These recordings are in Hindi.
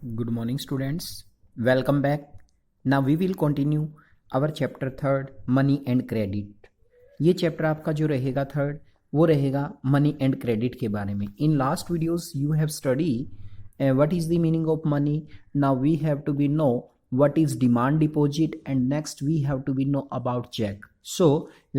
Good morning, students. Welcome back. Now we will continue our chapter third, money and credit. ये चैप्टर आपका जो रहेगा थर्ड वो रहेगा मनी एंड क्रेडिट के बारे में. In last videos you have study what is the meaning of money. Now we have to be know what is demand deposit and next we have to be know about check. So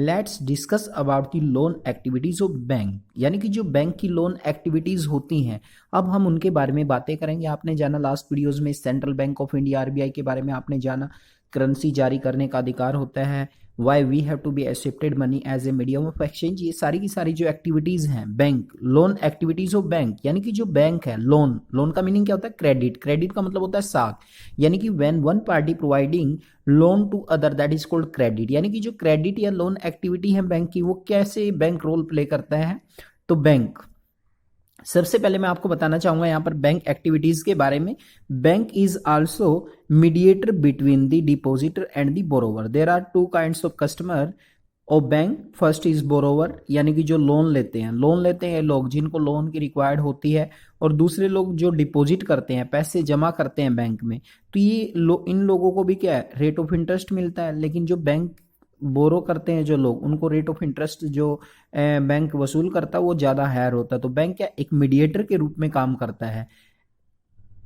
let's discuss about the loan activities of bank. यानी कि जो बैंक की लोन एक्टिविटीज होती हैं अब हम उनके बारे में बातें करेंगे. आपने जाना लास्ट वीडियोस में central bank of India RBI के बारे में आपने जाना करेंसी जारी करने का अधिकार होता है. Why we have to be accepted money as a medium of exchange. ये सारी की सारी जो एक्टिविटीज हैं bank loan activities of bank यानी कि जो बैंक है लोन का मीनिंग क्या होता है क्रेडिट का मतलब होता है साथ. यानी कि when one party providing loan to other that is called credit. यानी कि जो क्रेडिट या लोन एक्टिविटी है बैंक की वो कैसे बैंक रोल प्ले करता है. तो बैंक सबसे पहले मैं आपको बताना चाहूंगा यहां पर बैंक एक्टिविटीज के बारे में. Bank is also mediator between the depositor and the borrower. There are two kinds of customer of bank. First is borrower यानी कि जो लोन लेते हैं लोग जिनको लोन की रिक्वायर्ड होती है, और दूसरे लोग जो डिपॉजिट करते हैं पैसे जमा करते हैं बैंक में. तो ये इन लोगों को भी क्या है रेट ऑफ इंटरेस्ट मिलता है. लेकिन जो बैंक बोरो करते हैं जो लोग उनको रेट ऑफ इंटरेस्ट जो बैंक वसूल करता है वो ज़्यादा हायर होता है. तो बैंक क्या एक मीडिएटर के रूप में काम करता है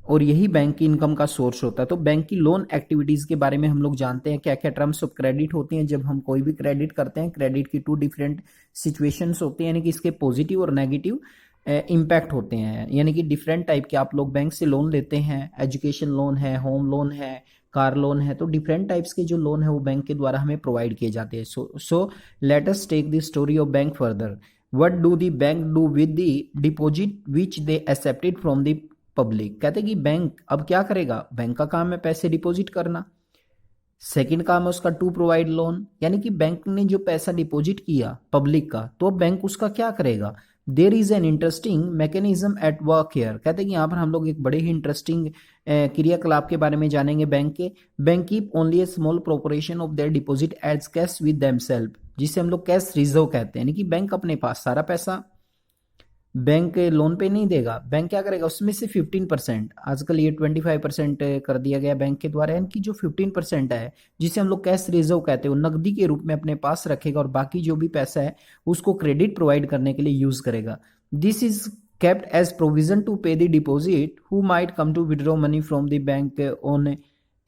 और यही बैंक की इनकम का सोर्स होता है. तो बैंक की लोन एक्टिविटीज़ के बारे में हम लोग जानते हैं क्या क्या टर्म्स ऑफ क्रेडिट होती हैं. जब हम कोई भी क्रेडिट करते हैं क्रेडिट की टू डिफरेंट सिचुएशंस होती हैं यानी कि इसके पॉजिटिव और नेगेटिव इम्पैक्ट होते हैं. यानी कि डिफरेंट टाइप के आप लोग बैंक से लोन लेते हैं. एजुकेशन लोन है, होम लोन है, कार लोन है. तो डिफरेंट टाइप्स के जो लोन है वो बैंक के द्वारा हमें प्रोवाइड किए जाते हैं. So let us take the story of bank further. What do the bank do with the deposit which they accepted from the public. कहते हैं कि बैंक अब क्या करेगा. बैंक का काम है पैसे डिपॉजिट करना. सेकंड काम है उसका टू प्रोवाइड लोन. यानी कि बैंक ने जो पैसा डिपॉजिट किया पब्लिक का तो बैंक उसका क्या करेगा. There is an interesting mechanism at work here. कहते हैं कि यहाँ पर हम लोग एक बड़े ही इंटरेस्टिंग क्रियाकलाप के बारे में जानेंगे बैंक के. Bank keep only a small proportion of their deposit as cash with themselves, जिसे हम लोग कैश रिजर्व कहते हैं. यानी कि बैंक अपने पास सारा पैसा बैंक लोन पे नहीं देगा. बैंक क्या करेगा उसमें से 15%, आजकल ये 25% कर दिया गया बैंक के द्वारा. यानी कि जो 15% है जिसे हम लोग कैश रिजर्व कहते हैं वो नकदी के रूप में अपने पास रखेगा और बाकी जो भी पैसा है उसको क्रेडिट प्रोवाइड करने के लिए यूज करेगा. This is kept as provision to pay the deposit who might come to withdraw money from the bank on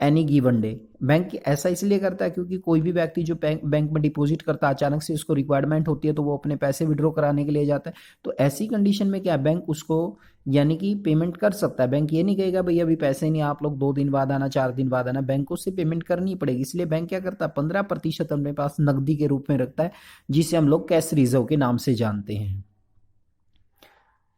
any given day. Bank ऐसा इसलिए करता है क्योंकि कोई भी व्यक्ति जो बैंक में डिपॉजिट करता है अचानक से उसको रिक्वायरमेंट होती है तो वो अपने पैसे विड्रॉ कराने के लिए जाता है. तो ऐसी कंडीशन में क्या बैंक उसको यानी कि पेमेंट कर सकता है. बैंक ये नहीं कहेगा भाई अभी पैसे नहीं आप लोग 2 दिन बाद आना 4 दिन बाद आना. बैंक को उससे पेमेंट करनी पड़ेगी. इसलिए बैंक क्या करता है 15% अपने पास नकदी के रूप में रखता है जिसे हम लोग कैश रिजर्व के नाम से जानते हैं.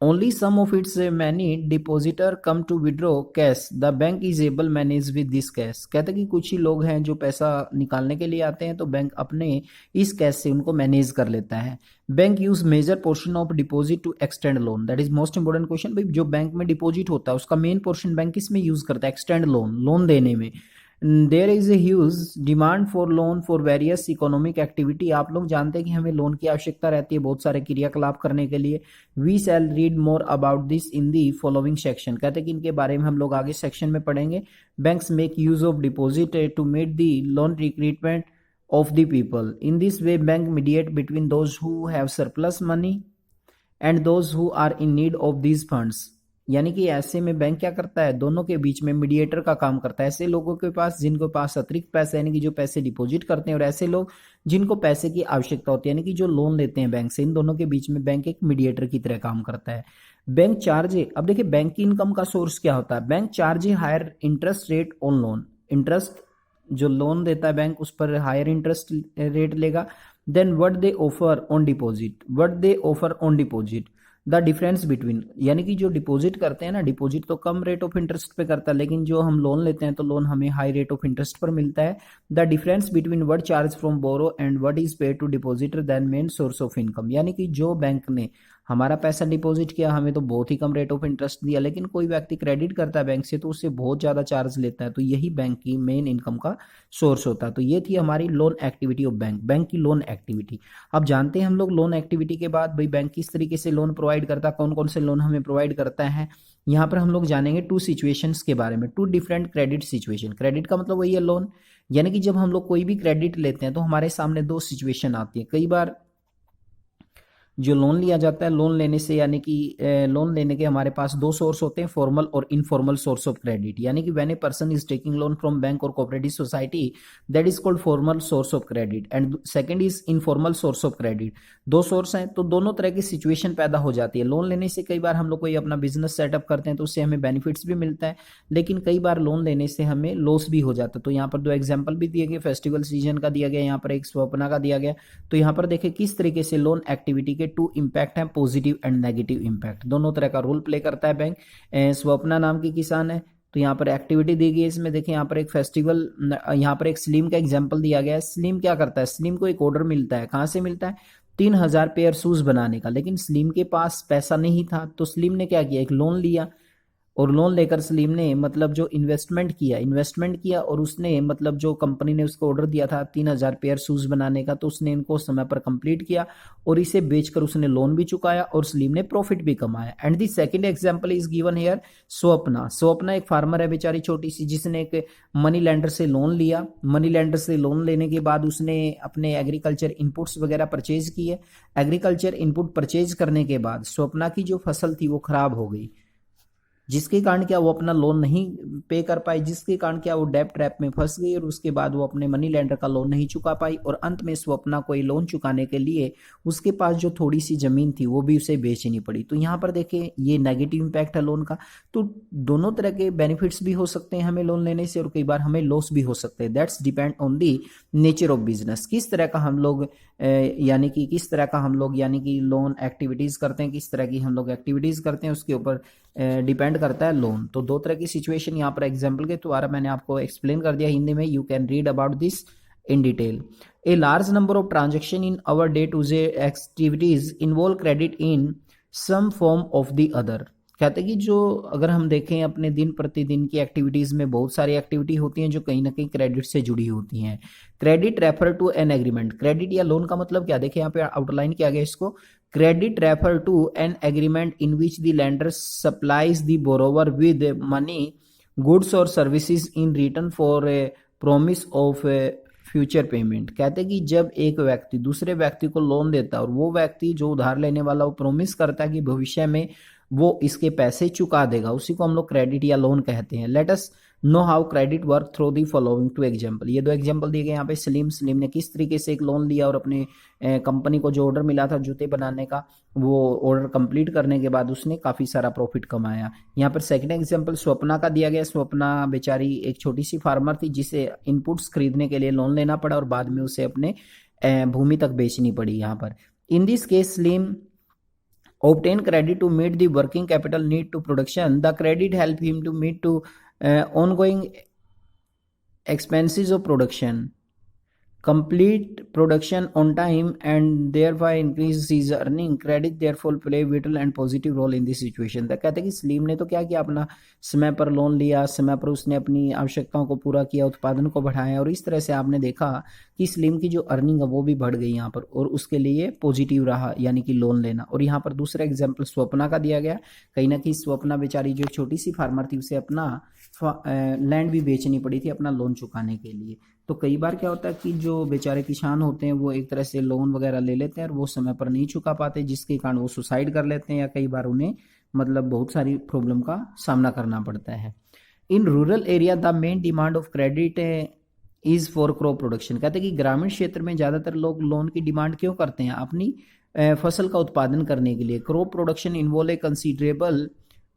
Only some of its many depositor come to withdraw cash. The bank is able manage with this cash. कहते हैं कि कुछ ही लोग हैं जो पैसा निकालने के लिए आते हैं तो बैंक अपने इस कैश से उनको मैनेज कर लेता है. Bank use major portion of deposit to extend loan. That is most important question. भाई जो बैंक में डिपॉजिट होता है उसका मेन पोर्शन बैंक किस में यूज करता है एक्सटेंड लोन देने में. There is a huge demand for loan for various economic activity. आप लोग जानते हैं कि हमें लोन की आवश्यकता रहती है बहुत सारे क्रियाकलाप करने के लिए. We shall read more about this in the following section. कहते हैं कि इनके बारे में हम लोग आगे सेक्शन में पढ़ेंगे. Banks make use of deposit to meet the loan requirement of the people. In this way bank mediate between those who have surplus money and those who are in need of these funds. यानी कि ऐसे में बैंक क्या करता है दोनों के बीच में मीडिएटर का काम करता है. ऐसे लोगों के पास जिनको पास अतिरिक्त पैसे यानी कि जो पैसे डिपॉजिट करते हैं और ऐसे लोग जिनको पैसे की आवश्यकता होती है यानी कि जो लोन लेते हैं बैंक से, इन दोनों के बीच में बैंक एक मीडिएटर की तरह काम करता है. बैंक चार्ज अब देखिए बैंक की इनकम का सोर्स क्या होता है. Bank charge higher interest rate on loan. Interest जो लोन देता है बैंक उस पर हायर इंटरेस्ट रेट लेगा. Then what they offer on deposit the difference between. यानी कि जो डिपॉजिट करते हैं ना डिपॉजिट तो कम रेट ऑफ इंटरेस्ट पे करता है लेकिन जो हम लोन लेते हैं तो लोन हमें हाई रेट ऑफ इंटरेस्ट पर मिलता है. The difference between what charge from borrow and what is paid to depositor then main source of income. यानी कि जो बैंक ने हमारा पैसा डिपॉजिट किया हमें तो बहुत ही कम रेट ऑफ इंटरेस्ट दिया, लेकिन कोई व्यक्ति क्रेडिट करता है बैंक से तो उससे बहुत ज़्यादा चार्ज लेता है. तो यही बैंक की मेन इनकम का सोर्स होता है. तो ये थी हमारी लोन एक्टिविटी ऑफ बैंक की लोन एक्टिविटी. अब जानते हैं हम लोग लोन एक्टिविटी के बाद भाई बैंक किस तरीके से लोन प्रोवाइड करता है, कौन कौन से लोन हमें प्रोवाइड करता है. यहाँ पर हम लोग जानेंगे टू सिचुएशंस के बारे में, two different credit situation. Credit का मतलब वही है लोन, यानी कि जब हम लोग कोई भी क्रेडिट लेते हैं तो हमारे सामने दो सिचुएशन आती है। कई बार जो लोन लिया जाता है, लोन लेने से यानी कि लोन लेने के हमारे पास दो सोर्स होते हैं, फॉर्मल और इनफॉर्मल सोर्स ऑफ क्रेडिट। यानी कि when a person is taking loan from bank और cooperative society, that is called formal source of credit, and second is informal source of credit. दो सोर्स हैं तो दोनों तरह की सिचुएशन पैदा हो जाती है। लोन लेने से कई बार हम लोग कोई अपना बिजनेस सेटअप करते हैं तो उससे हमें बेनिफिट्स भी मिलता है, लेकिन कई बार लोन लेने से हमें लॉस भी हो जाता है। तो यहाँ पर दो एग्जाम्पल भी दिए गए, फेस्टिवल सीजन का दिया गया, यहाँ पर एक स्वप्ना का दिया गया। तो यहाँ पर देखें किस तरीके से लोन एक्टिविटी के टू इम्पैक्ट हैं, पॉजिटिव एंड नेगेटिव इम्पैक्ट, दोनों तरह का रोल प्ले करता है बैंक। स्वप्ना नाम की किसान है, तो यहाँ पर एक्टिविटी दी गई है, इसमें देखें यहाँ पर एक फेस्टिवल, यहाँ पर एक स्लिम का एग्जांपल दिया गया है। स्लिम क्या करता है, स्लिम को एक ऑर्डर मिलता है, कहाँ से मिलता है, 3000 पेयर शूज बनाने का, लेकिन स्लिम के पास पैसा नहीं था, तो स्लिम ने क्या किया, एक लोन लिया, और लोन लेकर सलीम ने मतलब जो इन्वेस्टमेंट किया और उसने मतलब जो कंपनी ने उसको ऑर्डर दिया था 3000 पेयर शूज बनाने का, तो उसने इनको समय पर कंप्लीट किया और इसे बेचकर उसने लोन भी चुकाया और सलीम ने प्रॉफिट भी कमाया। And the second example is given here Swapna एक फार्मर है बेचारी छोटी सी, जिसने एक मनी लैंडर से लोन लिया। मनी लैंडर से लोन लेने के बाद उसने अपने एग्रीकल्चर इनपुट्स वगैरह परचेज किए। एग्रीकल्चर इनपुट परचेज करने के बाद स्वप्ना की जो फसल थी वो खराब हो गई, जिसके कारण क्या वो अपना लोन नहीं पे कर पाई, जिसके कारण क्या वो डेब्ट ट्रैप में फंस गई और उसके बाद वो अपने मनी लेंडर का लोन नहीं चुका पाई, और अंत में स्वप्ना को लोन चुकाने के लिए उसके पास जो थोड़ी सी जमीन थी वो भी उसे बेचनी पड़ी। तो यहाँ पर देखें ये नेगेटिव इम्पैक्ट है लोन का। तो दोनों तरह के बेनिफिट्स भी हो सकते हैं हमें लोन लेने से, और कई बार हमें लॉस भी हो सकते हैं। That's depend on the nature of business, किस तरह का हम लोग यानी कि लोन एक्टिविटीज करते हैं, किस तरह की हम लोग एक्टिविटीज करते हैं, उसके ऊपर डिपेंड करता है लोन। तो दो तरह की सिचुएशन यहाँ पर एग्जाम्पल के द्वारा मैंने आपको एक्सप्लेन कर दिया हिंदी में। You can read about this in detail. A large number of transaction in our day to day activities involve credit in some form of the other. कहते हैं कि जो अगर हम देखें अपने दिन प्रतिदिन की एक्टिविटीज में बहुत सारी एक्टिविटी होती हैं जो कहीं ना कहीं क्रेडिट से जुड़ी होती हैं। Credit refer to an agreement, credit या लोन का मतलब क्या, देखिए यहाँ पे आउटलाइन किया गया इसको। Credit refer to an agreement in which the lender supplies the borrower with money, goods और services in return for a promise of future payment. कहते हैं कि जब एक व्यक्ति दूसरे व्यक्ति को लोन देता है और वो व्यक्ति जो उधार लेने वाला वो प्रोमिस करता है कि भविष्य में वो इसके पैसे चुका देगा, उसी को हम लोग क्रेडिट या लोन कहते हैं। Let us know how credit work through the following two example. ये दो एग्जाम्पल दिए गए यहाँ पे। सलीम ने किस तरीके से एक लोन लिया और अपने कंपनी को जो ऑर्डर मिला था जूते बनाने का, वो ऑर्डर कंप्लीट करने के बाद उसने काफी सारा प्रॉफिट कमाया। यहाँ पर सेकंड एग्जाम्पल स्वप्ना का दिया गया। स्वप्ना बेचारी एक छोटी सी फार्मर थी जिसे इनपुट्स खरीदने के लिए लोन लेना पड़ा और बाद में उसे अपने भूमि तक बेचनी पड़ी। यहाँ पर in this case Salim obtain credit to meet the working capital need to production. The credit help him to meet to ongoing expenses of production, complete production on time, and thereby increase his earning. Credit therefore play vital and positive role in this situation. तो कहते हैं कि सलीम ने तो क्या किया, अपना समय पर लोन लिया, समय पर उसने अपनी आवश्यकताओं को पूरा किया, उत्पादन को बढ़ाया, और इस तरह से आपने देखा कि सलीम की जो अर्निंग है वो भी बढ़ गई यहाँ पर, और उसके लिए पॉजिटिव रहा यानी कि लोन लेना। और यहाँ पर दूसरा एग्जाम्पल स्वप्ना का दिया गया। कहीं ना कहीं स्वप्ना बेचारी जो छोटी सी फार्मर थी उसे अपना लैंड भी बेचनी पड़ी थी अपना लोन चुकाने के लिए। तो कई बार क्या होता है कि जो बेचारे किसान होते हैं वो एक तरह से लोन वगैरह ले लेते हैं और वो समय पर नहीं चुका पाते, जिसके कारण वो सुसाइड कर लेते हैं, या कई बार उन्हें मतलब बहुत सारी प्रॉब्लम का सामना करना पड़ता है। In rural area the main demand of credit is for crop production. कहते हैं कि ग्रामीण क्षेत्र में ज्यादातर लोग लोन की डिमांड क्यों करते हैं, अपनी फसल का उत्पादन करने के लिए। Crop production involve a considerable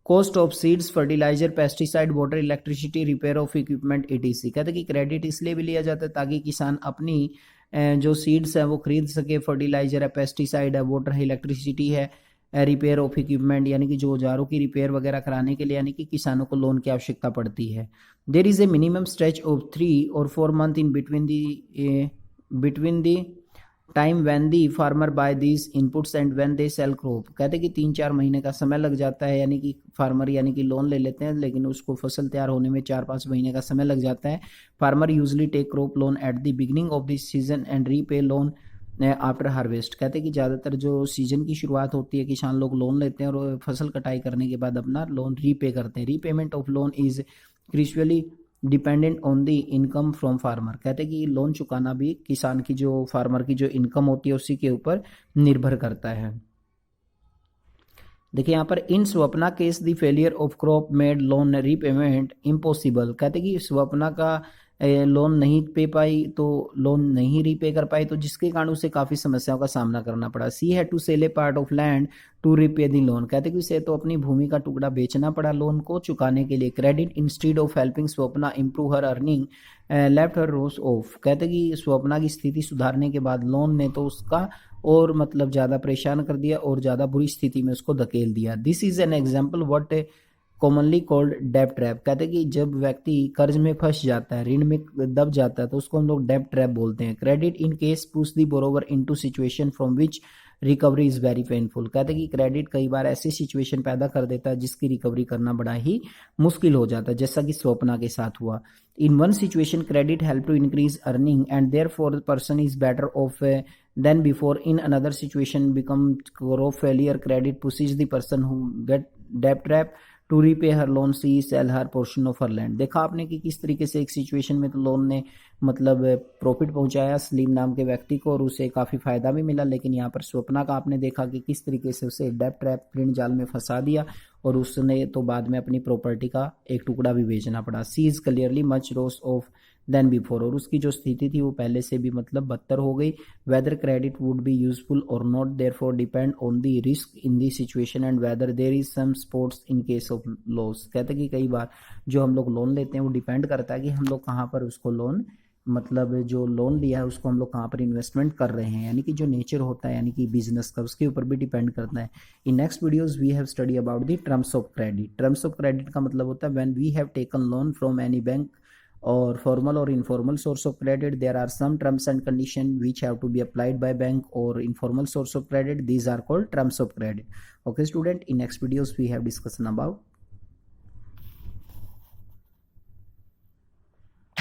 cost of seeds, fertiliser, pesticide, water, electricity, repair of equipment etc। कहते हैं कि क्रेडिट इसलिए भी लिया जाता है ताकि किसान अपनी जो सीड्स है वो खरीद सके, फर्टिलाइजर है, पेस्टिसाइड है, वाटर है, इलेक्ट्रिसिटी है, रिपेयर ऑफ इक्विपमेंट यानी कि जो औजारों की रिपेयर वगैरह कराने के लिए यानी कि किसानों को लोन की आवश्यकता पड़ती है। There is a minimum stretch of 3 or 4 months in between the time when the farmer buy these inputs and when they sell crop. कहते हैं कि 3-4 महीने का समय लग जाता है, यानी कि फार्मर यानी कि लोन ले लेते हैं लेकिन उसको फसल तैयार होने में 4-5 महीने का समय लग जाता है। Farmer usually take crop loan at the beginning of this season and repay loan after harvest. कहते हैं कि ज़्यादातर जो सीजन की शुरुआत होती है किसान लोग लोन लेते हैं और फसल कटाई करने के बाद अपना लोन रीपे करते हैं। Repayment of loan is crucially dependent on the income from farmer. कहते हैं कि लोन चुकाना भी किसान की जो फार्मर की जो इनकम होती है उसी के ऊपर निर्भर करता है। देखिए यहाँ पर in Swapna case the failure of crop made loan repayment impossible. कहते कि स्वप्ना का लोन नहीं पे पाई तो लोन नहीं रीपे कर पाई, तो जिसके कारण उसे काफ़ी समस्याओं का सामना करना पड़ा। She had to sell a part of land to repay the loan. कहते कि उसे तो अपनी भूमि का टुकड़ा बेचना पड़ा लोन को चुकाने के लिए। Credit instead of helping Swapna improve her earning left her worse off. कहते कि स्वप्ना की स्थिति सुधारने के बाद लोन ने तो उसका और मतलब ज़्यादा परेशान कर दिया और ज़्यादा बुरी स्थिति में उसको धकेल दिया। This is an example what commonly called डेब्ट ट्रैप। कहते हैं कि जब व्यक्ति कर्ज में फंस जाता है, ऋण में दब जाता है, तो उसको हम लोग डेब्ट ट्रैप बोलते हैं। Credit in case push the borrower into situation from which recovery is very painful. कहते हैं कि क्रेडिट कई बार ऐसी सिचुएशन पैदा कर देता है जिसकी रिकवरी करना बड़ा ही मुश्किल हो जाता है, जैसा कि स्वप्ना के साथ हुआ। In one situation credit help to increase earning and therefore person is better off than before. In another situation become crop failure credit pushes the person who get डेब्ट trap to repay her loan she sell her portion of her land. देखा आपने कि किस तरीके से एक सिचुएशन में तो लोन ने मतलब प्रॉफिट पहुंचाया सलीम नाम के व्यक्ति को और उसे काफ़ी फायदा भी मिला, लेकिन यहाँ पर स्वप्ना का आपने देखा कि किस तरीके से उसे डेब्ट ट्रैप ऋण जाल में फंसा दिया और उसने तो बाद में अपनी प्रॉपर्टी का एक टुकड़ा भी बेचना पड़ा। She is clearly much loss of than before. और उसकी जो स्थिति थी वो पहले से भी मतलब बदतर हो गई। Whether credit would be useful or not therefore depend on the risk in the situation and whether there is some sports in case of loss. कहते हैं कि कई बार जो हम लोग लोन लेते हैं वो डिपेंड करता है कि हम लोग कहाँ पर उसको लोन मतलब जो लोन लिया है उसको हम लोग कहाँ पर इन्वेस्टमेंट कर रहे हैं, यानी कि जो नेचर होता है यानी कि बिजनेस का, उसके ऊपर भी डिपेंड करता है। In next videos we have study about the terms of credit. Terms of credit का मतलब होता है when we have taken loan from any bank or formal or informal source of credit, there are some terms and conditions which have to be applied by bank or informal source of credit. These are called terms of credit. Okay student, in next videos we have discussion about